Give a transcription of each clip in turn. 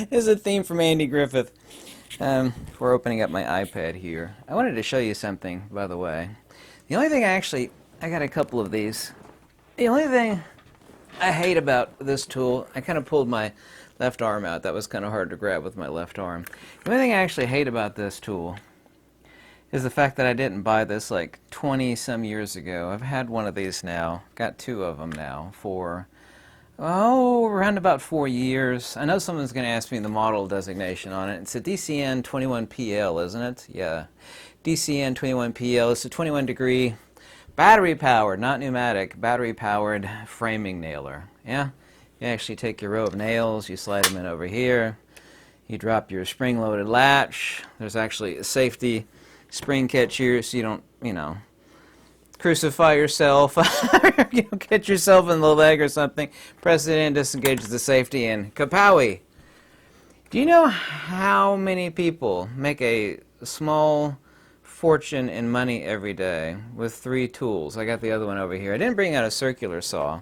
This is a theme from Andy Griffith. We're opening up my iPad here. I wanted to show you something, by the way. The only thing I got a couple of these. The only thing I hate about this tool, I kind of pulled my left arm out. That was kind of hard to grab with my left arm. The only thing I actually hate about this tool is the fact that I didn't buy this like 20 some years ago. I've had one of these now, got two of them now for, around about 4 years. I know someone's going to ask me the model designation on it. It's a DCN 21PL, isn't it? Yeah, DCN 21PL. It's a 21 degree battery powered, not pneumatic, battery powered framing nailer. Yeah, you actually take your row of nails, you slide them in over here, you drop your spring loaded latch. There's actually a safety spring catch here so you don't, crucify yourself, get yourself in the leg or something. Press it in, disengages the safety, and kapowie! Do you know how many people make a small fortune in money every day with 3 tools? I got the other one over here. I didn't bring out a circular saw.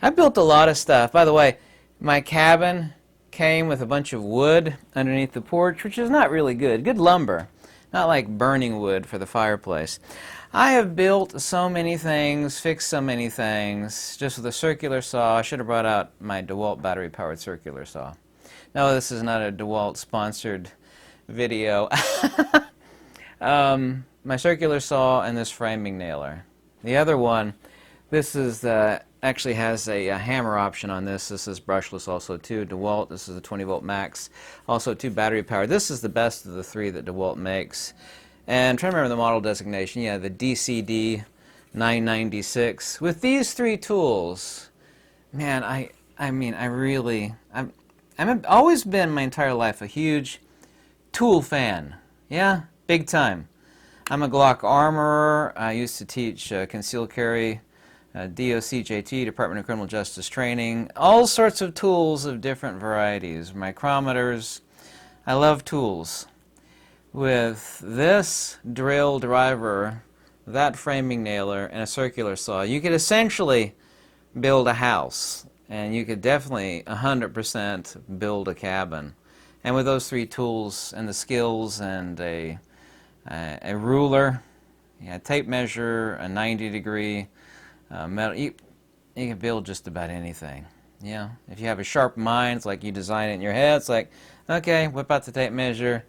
I built a lot of stuff. By the way, my cabin came with a bunch of wood underneath the porch, which is not really good. Good lumber. Not like burning wood for the fireplace. I have built so many things, fixed so many things, just with a circular saw. I should have brought out my DeWalt battery-powered circular saw. No, this is not a DeWalt sponsored video. My circular saw and this framing nailer. The other one, this is actually has a hammer option on this. This is brushless also too. DeWalt, this is a 20 volt max, also 2 battery powered. This is the best of the 3 that DeWalt makes. And I'm trying to remember the model designation. Yeah, the DCD 996. With these 3 tools, man, I've always been my entire life a huge tool fan. Yeah, big time. I'm a Glock armorer. I used to teach concealed carry, DOCJT, Department of Criminal Justice Training, all sorts of tools of different varieties, micrometers. I love tools. With this drill driver, that framing nailer, and a circular saw, you could essentially build a house, and you could definitely 100% build a cabin. And with those 3 tools and the skills and a ruler, a tape measure, a 90 degree metal, you can build just about anything. Yeah, if you have a sharp mind, it's like you design it in your head. It's like, okay, whip out the tape measure,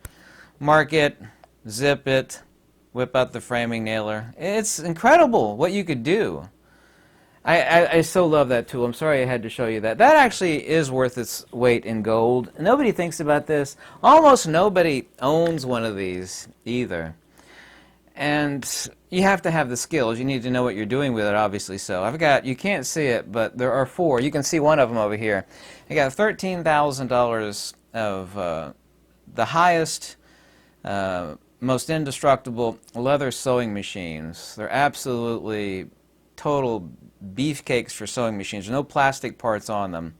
mark it, zip it, whip out the framing nailer. It's incredible what you could do. I so love that tool. I'm sorry I had to show you that. That actually is worth its weight in gold. Nobody thinks about this. Almost nobody owns one of these either. And you have to have the skills. You need to know what you're doing with it, obviously. So you can't see it, but there are 4. You can see one of them over here. I got $13,000 of the highest, most indestructible leather sewing machines. They're absolutely total beefcakes for sewing machines. There's no plastic parts on them.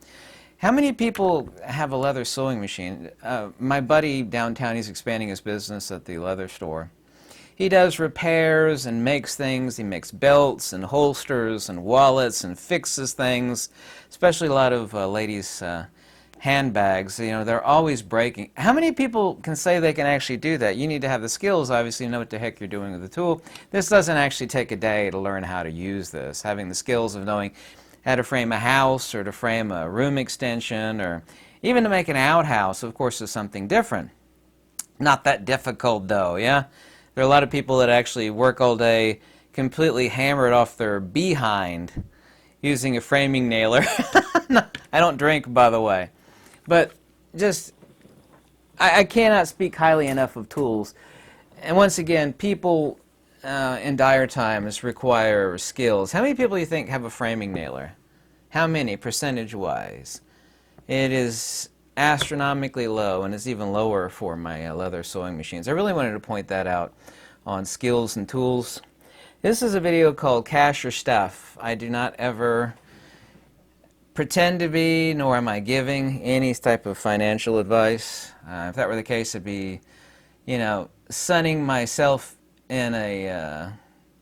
How many people have a leather sewing machine? My buddy downtown, he's expanding his business at the leather store. He does repairs and makes things. He makes belts and holsters and wallets and fixes things, especially a lot of ladies' handbags. They're always breaking. How many people can say they can actually do that? You need to have the skills, obviously, know what the heck you're doing with the tool. This doesn't actually take a day to learn how to use this. Having the skills of knowing how to frame a house or to frame a room extension or even to make an outhouse, of course, is something different. Not that difficult, though, yeah? There are a lot of people that actually work all day completely hammered off their behind using a framing nailer. No, I don't drink, by the way. But just, I cannot speak highly enough of tools. And once again, people in dire times require skills. How many people do you think have a framing nailer? How many, percentage-wise? It is astronomically low, and it's even lower for my leather sewing machines. I really wanted to point that out on skills and tools. This is a video called Cash Your Stuff. I do not ever pretend to be, nor am I giving any type of financial advice. If that were the case, it'd be, sunning myself in a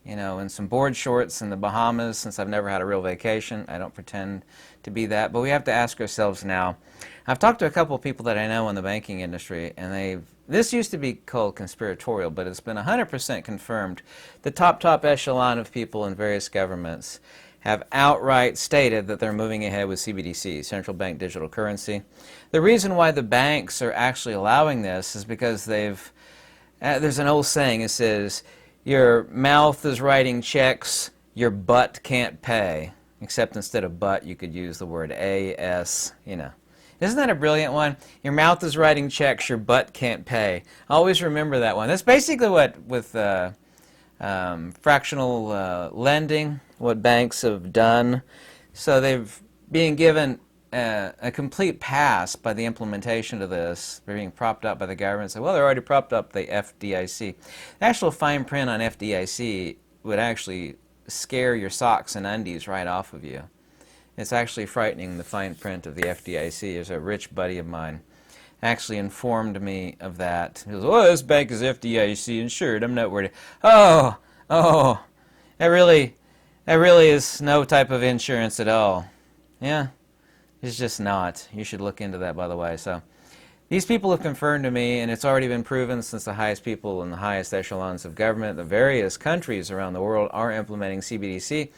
you know, in some board shorts in the Bahamas, since I've never had a real vacation. I don't pretend to be that, but we have to ask ourselves now. I've talked to a couple of people that I know in the banking industry, and this used to be called conspiratorial, but it's been 100% confirmed. The top echelon of people in various governments have outright stated that they're moving ahead with CBDC, central bank digital currency. The reason why the banks are actually allowing this is because there's an old saying, it says, your mouth is writing checks, your butt can't pay. Except instead of butt, you could use the word A-S, you know. Isn't that a brilliant one? Your mouth is writing checks, your butt can't pay. Always remember that one. That's basically what, with fractional lending, what banks have done. So they've been given a complete pass by the implementation of this. They're being propped up by the government. So, well, they're already propped up the FDIC. The actual fine print on FDIC would actually scare your socks and undies right off of you. It's actually frightening, the fine print of the FDIC. There's a rich buddy of mine actually informed me of that. He goes, oh, this bank is FDIC insured. I'm not worried. Oh, that really is no type of insurance at all. Yeah, it's just not. You should look into that, by the way. So these people have confirmed to me, and it's already been proven since the highest people in the highest echelons of government, the various countries around the world are implementing CBDC.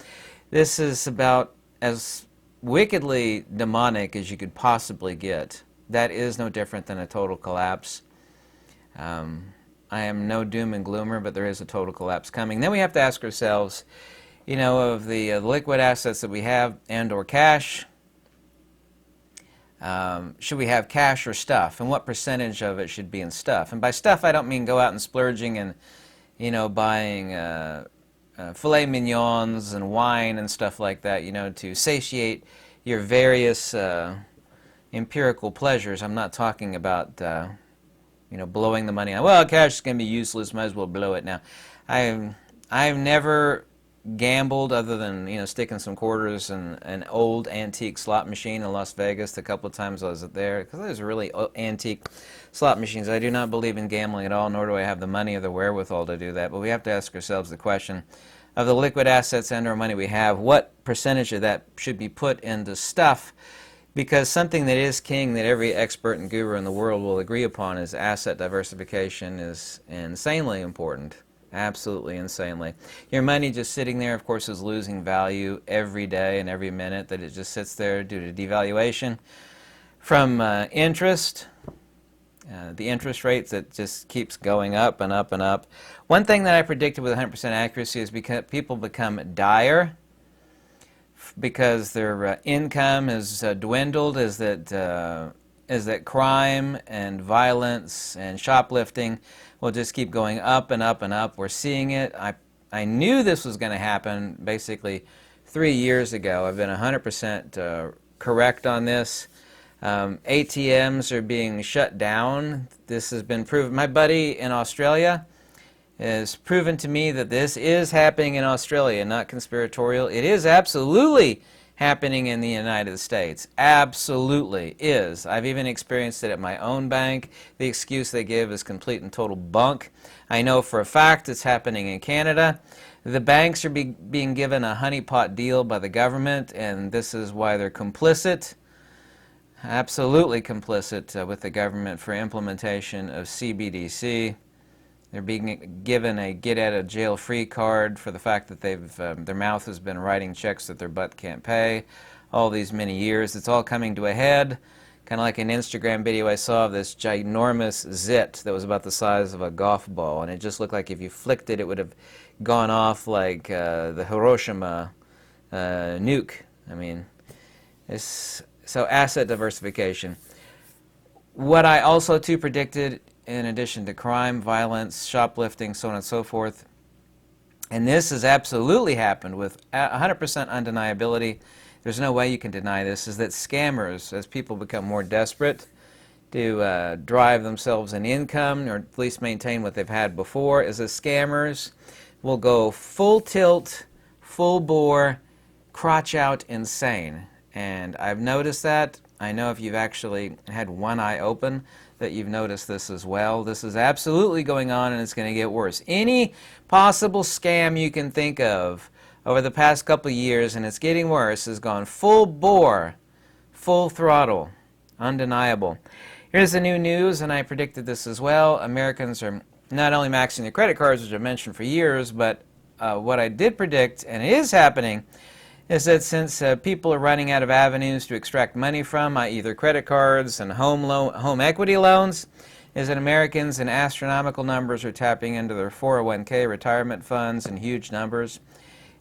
This is about as wickedly demonic as you could possibly get. That is no different than a total collapse. I am no doom and gloomer, but there is a total collapse coming. Then we have to ask ourselves, you know, of the liquid assets that we have and or cash, should we have cash or stuff, and what percentage of it should be in stuff? And by stuff, I don't mean go out and splurging and, you know, buying filet mignons and wine and stuff like that, you know, to satiate your various empirical pleasures. I'm not talking about, you know, blowing the money on. Well, cash is going to be useless, might as well blow it now. I've never gambled other than, you know, sticking some quarters in an old antique slot machine in Las Vegas the couple of times I was there, because there's really antique slot machines. I do not believe in gambling at all, nor do I have the money or the wherewithal to do that. But we have to ask ourselves the question of the liquid assets and our money we have, what percentage of that should be put into stuff? Because something that is king, that every expert and guru in the world will agree upon, is asset diversification is insanely important. Absolutely insanely. Your money just sitting there, of course, is losing value every day and every minute that it just sits there due to devaluation. From interest, the interest rates that just keeps going up and up and up. One thing that I predicted with 100% accuracy is because people become dire because their income has dwindled, is that crime and violence and shoplifting will just keep going up and up and up. We're seeing it. I knew this was going to happen basically 3 years ago. I've been 100% correct on this. ATMs are being shut down. This has been proven. My buddy in Australia has proven to me that this is happening in Australia, not conspiratorial. It is absolutely happening in the United States. Absolutely is. I've even experienced it at my own bank. The excuse they give is complete and total bunk. I know for a fact it's happening in Canada. The banks are being given a honeypot deal by the government, and this is why they're complicit, absolutely complicit with the government for implementation of CBDC. They're being given a get-out-of-jail-free card for the fact that their mouth has been writing checks that their butt can't pay all these many years. It's all coming to a head, kind of like an Instagram video I saw of this ginormous zit that was about the size of a golf ball, and it just looked like if you flicked it, it would have gone off like the Hiroshima nuke. I mean, so asset diversification. What I also too predicted, in addition to crime, violence, shoplifting, so on and so forth, and this has absolutely happened with 100% undeniability, there's no way you can deny this, is that scammers, as people become more desperate to drive themselves an income, or at least maintain what they've had before, is that scammers will go full tilt, full bore, crotch out insane. And I've noticed that. I know if you've actually had one eye open, that you've noticed this as well. This is absolutely going on, and it's going to get worse. Any possible scam you can think of over the past couple of years, and it's getting worse, has gone full bore, full throttle, undeniable. Here's the new news, and I predicted this as well. Americans are not only maxing their credit cards, which I've mentioned for years, but what I did predict, and it is happening, is that since people are running out of avenues to extract money from, either credit cards and home equity loans, is that Americans in astronomical numbers are tapping into their 401k retirement funds in huge numbers.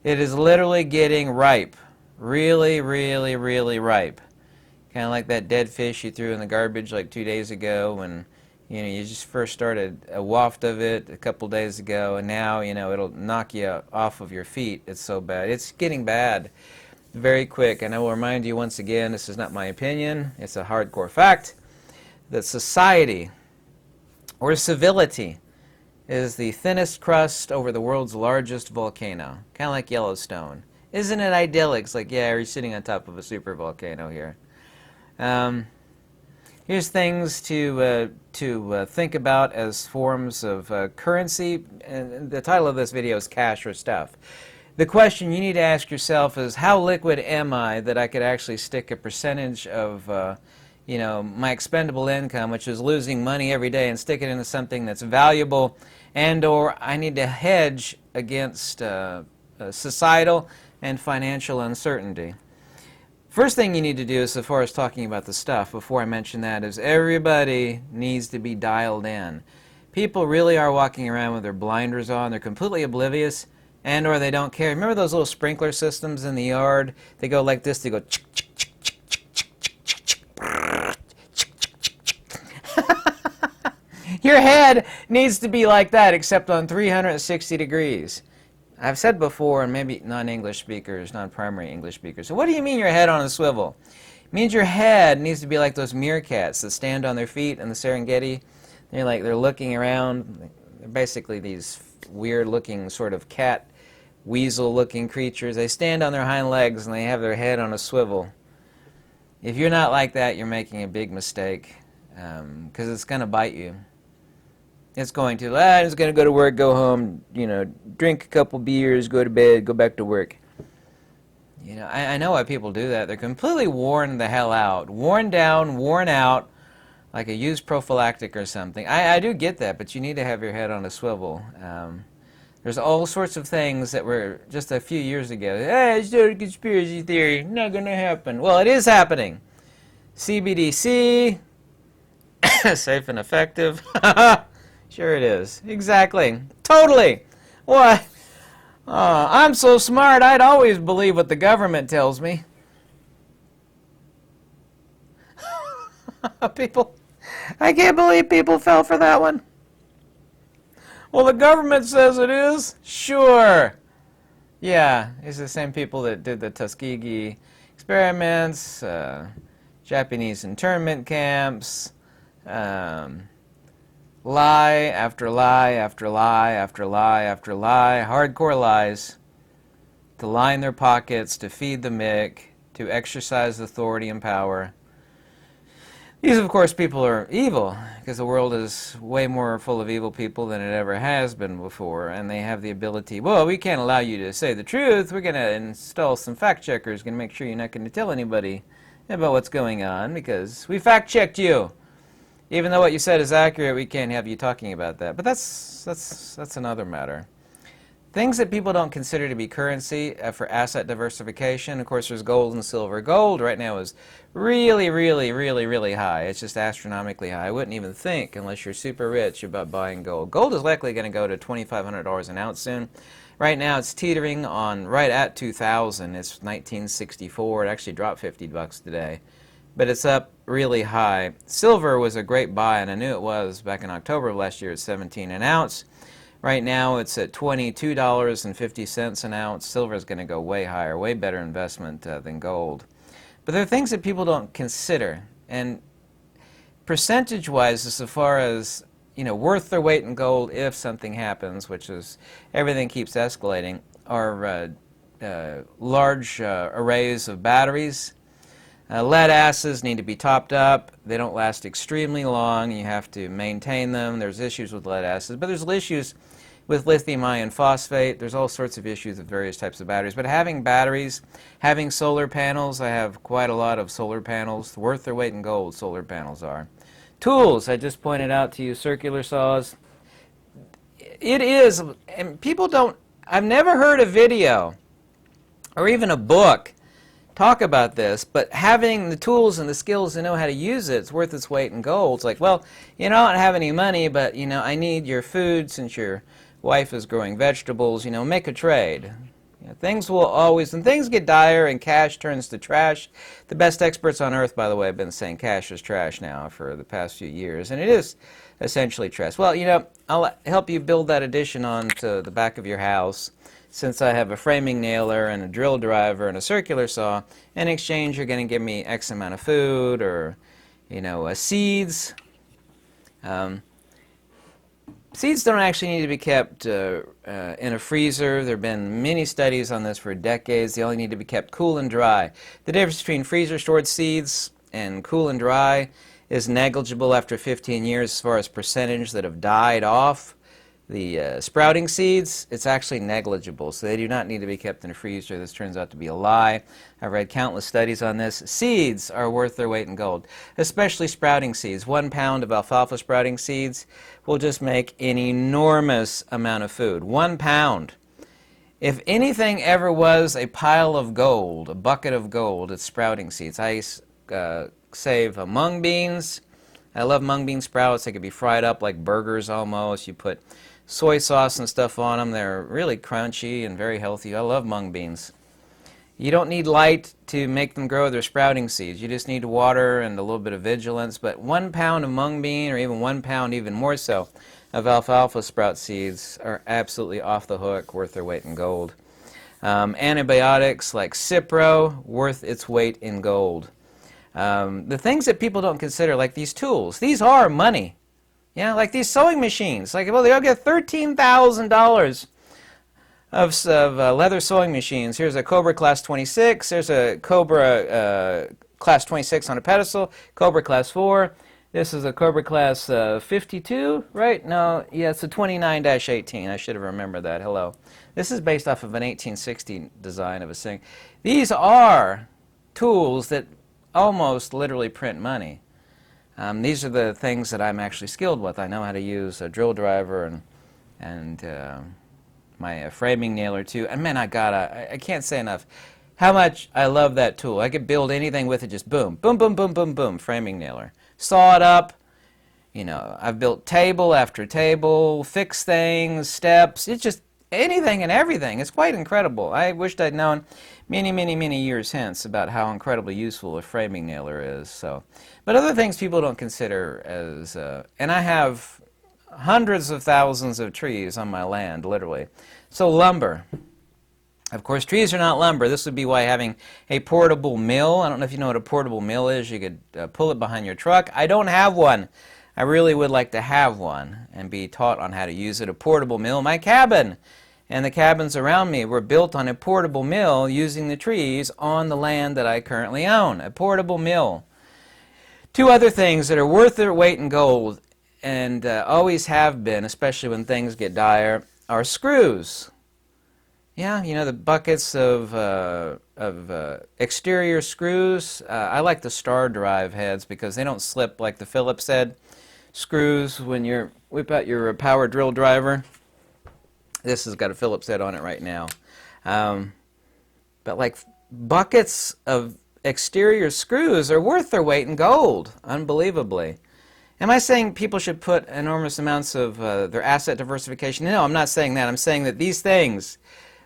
It is literally getting ripe. Really, really, really ripe. Kind of like that dead fish you threw in the garbage like 2 days ago when you just first started a waft of it a couple days ago, and now it'll knock you off of your feet. It's so bad. It's getting bad very quick. And I will remind you once again, this is not my opinion. It's a hardcore fact that society or civility is the thinnest crust over the world's largest volcano, kind of like Yellowstone. Isn't it idyllic? It's like, yeah, you're sitting on top of a super volcano here. Here's things to think about as forms of currency. And the title of this video is Cash or Stuff. The question you need to ask yourself is, how liquid am I that I could actually stick a percentage of my expendable income, which is losing money every day, and stick it into something that's valuable, and or I need to hedge against societal and financial uncertainty. First thing you need to do, as far as talking about the stuff, before I mention that, is everybody needs to be dialed in. People really are walking around with their blinders on. They're completely oblivious, and or they don't care. Remember those little sprinkler systems in the yard? They go like this. They go chick, chick, chick, chick, chick, chick, chick, chick, chick. Your head needs to be like that, except on 360 degrees. I've said before, and maybe non-English speakers, non-primary English speakers, so what do you mean your head on a swivel? It means your head needs to be like those meerkats that stand on their feet in the Serengeti. They're looking around. They're basically these weird-looking sort of cat, weasel-looking creatures. They stand on their hind legs and they have their head on a swivel. If you're not like that, you're making a big mistake, because it's going to bite you. It's going to. I'm just going to go to work, go home, drink a couple beers, go to bed, go back to work. I know why people do that. They're completely worn the hell out. Worn down, worn out, like a used prophylactic or something. I do get that, but you need to have your head on a swivel. There's all sorts of things that were just a few years ago. Hey, it's a conspiracy theory. Not going to happen. Well, it is happening. CBDC, safe and effective. Sure it is. Exactly. Totally. What? I'm so smart, I'd always believe what the government tells me. People, I can't believe people fell for that one. Well, the government says it is. Sure. Yeah, it's the same people that did the Tuskegee experiments, Japanese internment camps, lie after lie after lie after lie after lie, hardcore lies, to line their pockets, to feed the mick, to exercise authority and power. These, of course, people are evil, because the world is way more full of evil people than it ever has been before, and they have the ability, well, we can't allow you to say the truth, we're going to install some fact checkers, going to make sure you're not going to tell anybody about what's going on, because we fact checked you. Even though what you said is accurate, we can't have you talking about that. But that's another matter. Things that people don't consider to be currency for asset diversification. Of course, there's gold and silver. Gold right now is really, really, really, really high. It's just astronomically high. I wouldn't even think, unless you're super rich, about buying gold. Gold is likely going to go to $2,500 an ounce soon. Right now, it's teetering on right at 2,000. It's 1964. It actually dropped $50 today. But it's up really high. Silver was a great buy, and I knew it was back in October of last year at 17 an ounce. Right now it's at $22.50 an ounce. Silver is going to go way higher, way better investment than gold. But there are things that people don't consider, and percentage-wise, as far as worth their weight in gold if something happens, which is everything keeps escalating, are large arrays of batteries. Lead acids need to be topped up. They don't last extremely long. You have to maintain them. There's issues with lead acids, but there's issues with lithium iron phosphate. There's all sorts of issues with various types of batteries. But having batteries, having solar panels, I have quite a lot of solar panels. Worth their weight in gold, solar panels are. Tools, I just pointed out to you, circular saws. It is, and people don't, I've never heard a video or even a book talk about this, but having the tools and the skills to know how to use it, it's worth its weight in gold. It's like, well, you know, I don't have any money, but, you know, I need your food since your wife is growing vegetables, you know, make a trade. You know, things will always, when things get dire and cash turns to trash, the best experts on earth, by the way, have been saying cash is trash now for the past few years, and it is essentially trash. Well, you know, I'll help you build that addition onto the back of your house. Since I have a framing nailer and a drill driver and a circular saw, in exchange you're going to give me X amount of food or, you know, seeds. Seeds don't actually need to be kept in a freezer. There have been many studies on this for decades. They only need to be kept cool and dry. The difference between freezer-stored seeds and cool and dry is negligible after 15 years as far as percentage that have died off. The sprouting seeds, it's actually negligible, so they do not need to be kept in a freezer. This turns out to be a lie. I've read countless studies on this. Seeds are worth their weight in gold, especially sprouting seeds. 1 pound of alfalfa sprouting seeds will just make an enormous amount of food. 1 pound. If anything ever was a pile of gold, a bucket of gold, it's sprouting seeds. I save mung beans. I love mung bean sprouts. They could be fried up like burgers almost. You put soy sauce and stuff on them. They're really crunchy and very healthy. I love mung beans. You don't need light to make them grow. They're sprouting seeds. You just need water and a little bit of vigilance. But 1 pound of mung bean, or even 1 pound, even more so, of alfalfa sprout seeds are absolutely off the hook, worth their weight in gold. Antibiotics like Cipro, worth its weight in gold. The things that people don't consider, like these tools, these are money. Yeah, like these sewing machines. Like, well, they'll get $13,000 of leather sewing machines. Here's a Cobra Class 26. There's a Cobra Class 26 on a pedestal. Cobra Class 4. This is a Cobra Class 52, right? No, yeah, it's a 29-18. I should have remembered that. Hello. This is based off of an 1860 design of a thing. These are tools that almost literally print money. These are the things that I'm actually skilled with. I know how to use a drill driver and my framing nailer too. And man, I can't say enough how much I love that tool. I could build anything with it, just boom, boom, boom, boom, boom, boom, framing nailer. Saw it up. You know, I've built table after table, fixed things, steps. It's just anything and everything. It's quite incredible. I wished I'd known many, many, many years hence about how incredibly useful a framing nailer is. So, but other things people don't consider as, and I have hundreds of thousands of trees on my land, literally. So lumber. Of course, trees are not lumber. This would be why having a portable mill. I don't know if you know what a portable mill is. You could pull it behind your truck. I don't have one. I really would like to have one and be taught on how to use it. A portable mill. My cabin and the cabins around me were built on a portable mill using the trees on the land that I currently own. A portable mill. Two other things that are worth their weight in gold and always have been, especially when things get dire, are screws. Yeah, you know, the buckets of exterior screws. I like the star drive heads because they don't slip like the Phillips head screws when you whip out your power drill driver. This has got a Phillips head on it right now. But like buckets of exterior screws are worth their weight in gold, unbelievably. Am I saying people should put enormous amounts of their asset diversification? No, I'm not saying that. I'm saying that these things,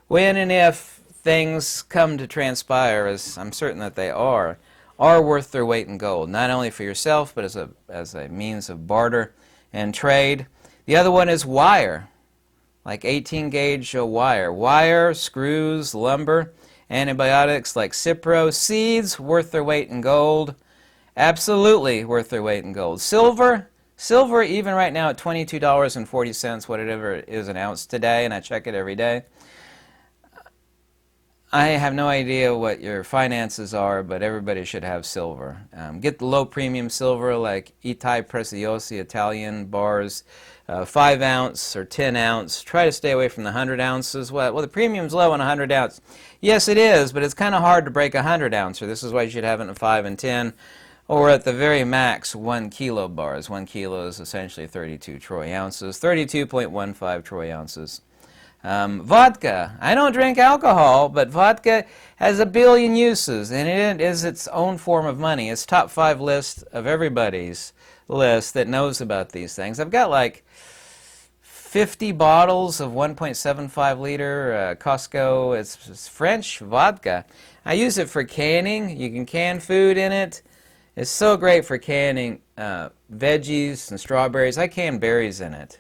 when and if things come to transpire, as I'm certain that they are worth their weight in gold, not only for yourself, but as a means of barter and trade. The other one is wire, like 18-gauge wire. Wire, screws, lumber, antibiotics like Cipro, seeds, worth their weight in gold. Absolutely worth their weight in gold. Silver, even right now at $22.40, whatever it is an ounce today, and I check it every day. I have no idea what your finances are, but everybody should have silver. Get the low premium silver like Itai Preziosi Italian bars, 5 ounce or 10 ounce. Try to stay away from the 100 ounces. Well, the premium's low on 100 ounce. Yes, it is, but it's kind of hard to break 100 ounce. This is why you should have it in 5 and 10. Or at the very max, 1 kilo bars. 1 kilo is essentially 32 troy ounces, 32.15 troy ounces. Vodka. I don't drink alcohol, but vodka has a billion uses, and it is its own form of money. It's top 5 list of everybody's list that knows about these things. I've got like 50 bottles of 1.75 liter Costco. It's French vodka. I use it for canning. You can can food in it. It's so great for canning veggies and strawberries. I can berries in it.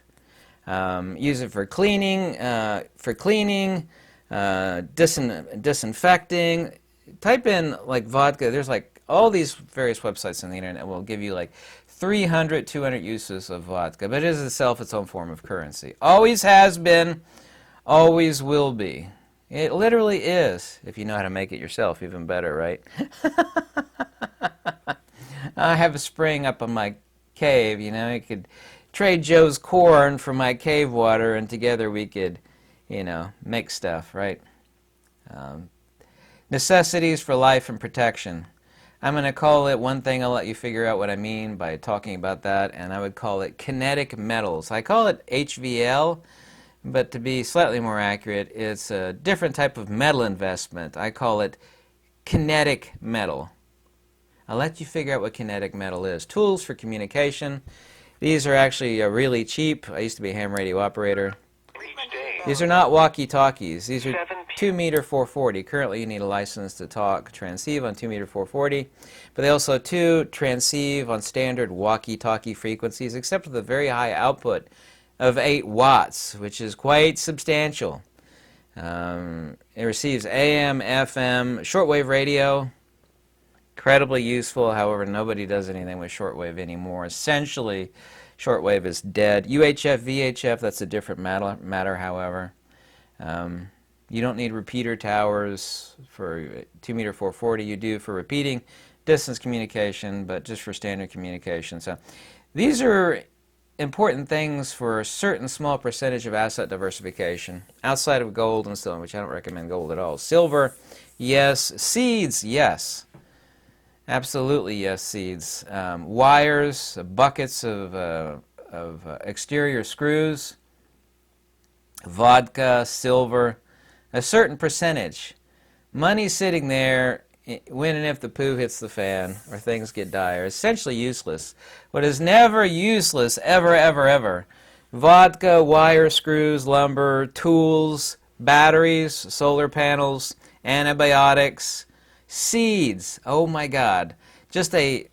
Use it for cleaning, disinfecting. Type in like vodka. There's like all these various websites on the internet will give you like 300, 200 uses of vodka. But it is itself its own form of currency. Always has been, always will be. It literally is, if you know how to make it yourself, even better, right? I have a spring up on my cave, you know, you could trade Joe's corn for my cave water, and together we could, you know, make stuff, right? Necessities for life and protection. I'm going to call it one thing. I'll let you figure out what I mean by talking about that, and I would call it kinetic metals. I call it HVL, but to be slightly more accurate, it's a different type of metal investment. I call it kinetic metal. I'll let you figure out what kinetic metal is. Tools for communication. These are actually really cheap. I used to be a ham radio operator. These are not walkie-talkies. These are 2 meter 440. Currently, you need a license to talk transceive on 2 meter 440. But they also transceive on standard walkie-talkie frequencies, except with a very high output of 8 watts, which is quite substantial. It receives AM, FM, shortwave radio. Incredibly useful. However, nobody does anything with shortwave anymore. Essentially, shortwave is dead. UHF, VHF, that's a different matter, however. You don't need repeater towers for 2 meter 440. You do for repeating distance communication, but just for standard communication. So these are important things for a certain small percentage of asset diversification outside of gold and silver, which I don't recommend gold at all. Silver, yes. Seeds, yes. Absolutely, yes, seeds. Wires, buckets of exterior screws, vodka, silver, a certain percentage. Money sitting there when and if the poo hits the fan or things get dire, essentially useless. What is never useless, ever, ever, ever, vodka, wire, screws, lumber, tools, batteries, solar panels, antibiotics, seeds. Oh my God! Just a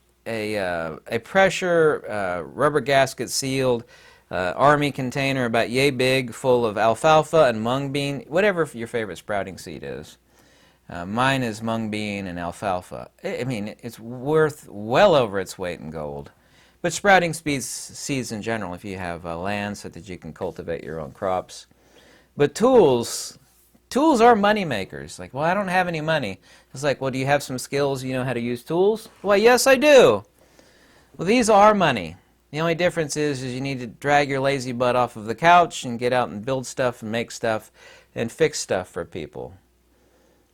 pressure rubber gasket sealed army container about yay big, full of alfalfa and mung bean, whatever your favorite sprouting seed is. Mine is mung bean and alfalfa. I mean, it's worth well over its weight in gold. But sprouting seeds in general, if you have land so that you can cultivate your own crops. But tools are money makers. Like, well, I don't have any money. It's like, well, do you have some skills? You know how to use tools? Well, yes, I do. Well, these are money. The only difference is you need to drag your lazy butt off of the couch and get out and build stuff and make stuff and fix stuff for people.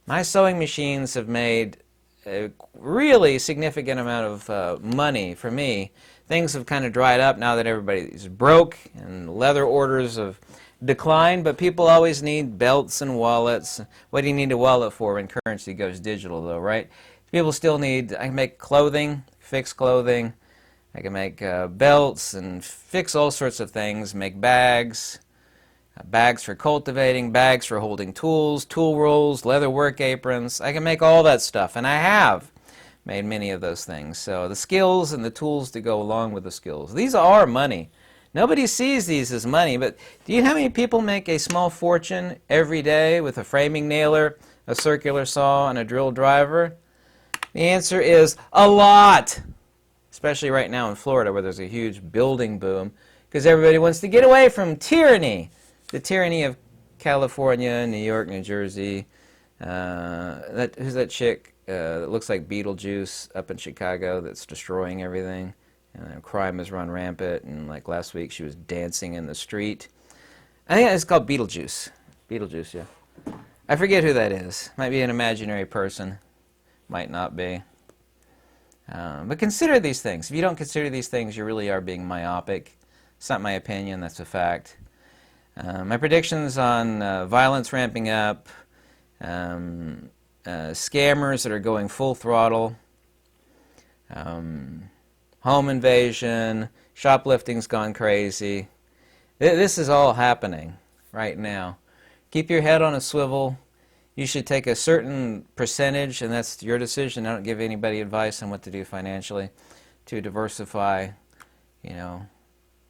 My sewing machines have made a really significant amount of money for me. Things have kind of dried up now that everybody's broke and leather orders have declined, but people always need belts and wallets. What do you need a wallet for when currency goes digital, though, right? People still need, I can make clothing, fix clothing. I can make belts and fix all sorts of things, make bags, bags for cultivating, bags for holding tools, tool rolls, leather work aprons. I can make all that stuff, and I have made many of those things. So the skills and the tools to go along with the skills. These are money. Nobody sees these as money, but do you know how many people make a small fortune every day with a framing nailer, a circular saw, and a drill driver? The answer is a lot, especially right now in Florida where there's a huge building boom because everybody wants to get away from tyranny, the tyranny of California, New York, New Jersey, Who's that chick that looks like Beetlejuice up in Chicago that's destroying everything? Crime has run rampant, and like last week she was dancing in the street. I think it's called Beetlejuice. Beetlejuice, yeah. I forget who that is. Might be an imaginary person. Might not be. But consider these things. If you don't consider these things, you really are being myopic. It's not my opinion, that's a fact. My predictions on violence ramping up, scammers that are going full throttle, home invasion, shoplifting's gone crazy. This is all happening right now. Keep your head on a swivel. You should take a certain percentage, and that's your decision. I don't give anybody advice on what to do financially, to diversify. You know,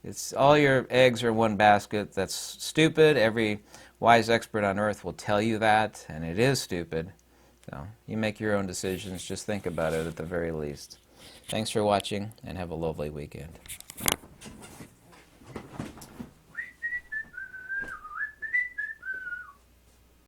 it's all your eggs are in one basket. That's stupid. Every wise expert on earth will tell you that, and it is stupid. So you make your own decisions. Just think about it at the very least. Thanks for watching, and have a lovely weekend.